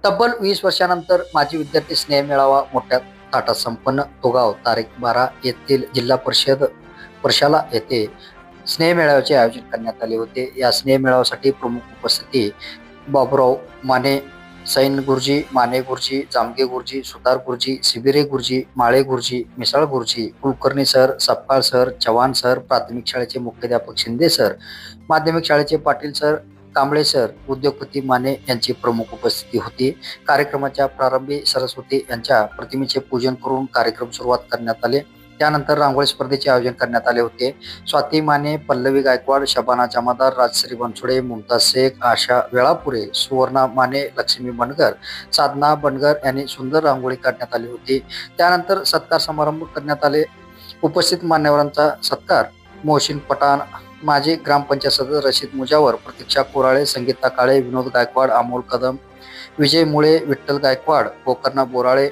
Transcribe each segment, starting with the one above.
तब्बल 20 वर्षानंतर माजी विद्यार्थी स्नेह मेळावा मोठ्या थाटात संपन्न. तो गाव तारीख 12 येथील जिल्हा प्रशाला येथे स्नेह मेळाव्याचे आयोजन करण्यात आले होते. या स्नेह मेळाव्यासाठी प्रमुख उपस्थिती बाबूराव माने, सैन गुरुजी, माने गुरुजी, जामगे गुरुजी, सुतार गुरुजी, शिबिरे गुरुजी, माळे गुरुजी, मिसाळ गुरुजी, Kulkarni sir, Sapkal sir, Chavan sir, प्राथमिक शाळेचे मुख्याध्यापक शिंदे सर, माध्यमिक शाळेचे पाटील सर, कांबळे सर, उद्योगपती माने यांची प्रमुख उपस्थिती होती. कार्यक्रमाच्या प्रारंभी सरस्वती यांच्या प्रतिमेचे पूजन करून कार्यक्रम सुरुवात करण्यात आले. त्यानंतर रांगोळी स्पर्धेचे आयोजन करण्यात आले होते. स्वाती माने, पल्लवी गायकवाड, शबाना जमादार, राजश्री बनसोडे, मुमताज शेख, आशा वेळापुरे, सुवर्णा माने, लक्ष्मी बनगर, साधना बनगर यांनी सुंदर रांगोळी काढण्यात आली होती. त्यानंतर सत्कार समारंभ करण्यात आले. उपस्थित मान्यवरांचा सत्कार मोहसिन पठाण, माजी ग्रामपंचायत सदस्य रशीद मुजावर, प्रतीक्षा कोराळे, संगीता काळे, विनोद गायकवाड, अमोल कदम, विजय मुळे, विठ्ठल गायकवाड, गोकर्णा बोराळे,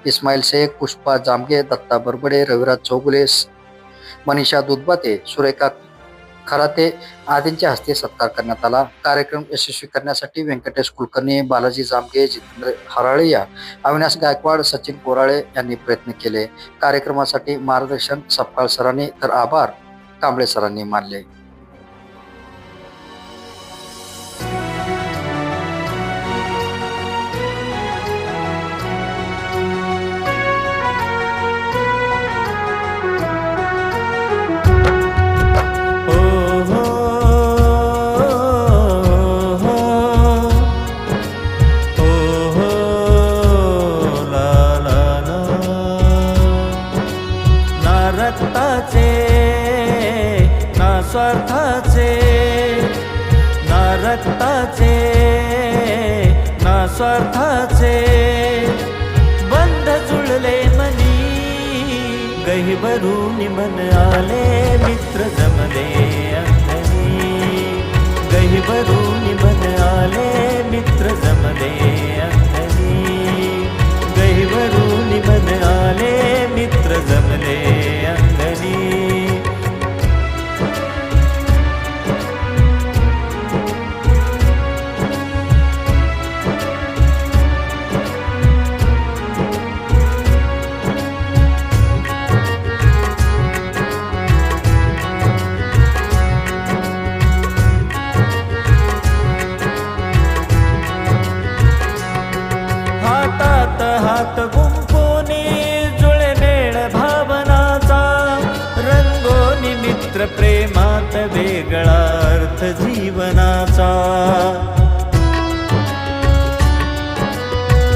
इस्माईल शेख, पुष्पा जामगे, दत्ता बरबडे, रविराज चौगुले, मनीषा दुधबाते, सुरेखा खराते आदींच्या हस्ते सत्कार करण्यात आला. कार्यक्रम यशस्वी करण्यासाठी व्यंकटेश कुलकर्णी, बालाजी जामगे, जितेंद्र हराळिया, अविनाश गायकवाड, सचिन कोराळे यांनी प्रयत्न केले. कार्यक्रमासाठी मार्गदर्शन सपकाळ सरांनी तर आभार कांबळे सरांनी मानले. रक्ताचे ना स्वार्थाचे, ना रक्ताचे ना स्वार्थाचे बंध जुळले मनी, गहिवरून मन आले मित्र जमले अंगणी, गहिवरून मन आले मित्र जमले अंगणी, गहिवरून मन आले मित्र जमले अंगणी. हातात हात गुंफोनी जुळे मेळ भावनाचा, रंगोनी मित्र प्रेमात वेगळा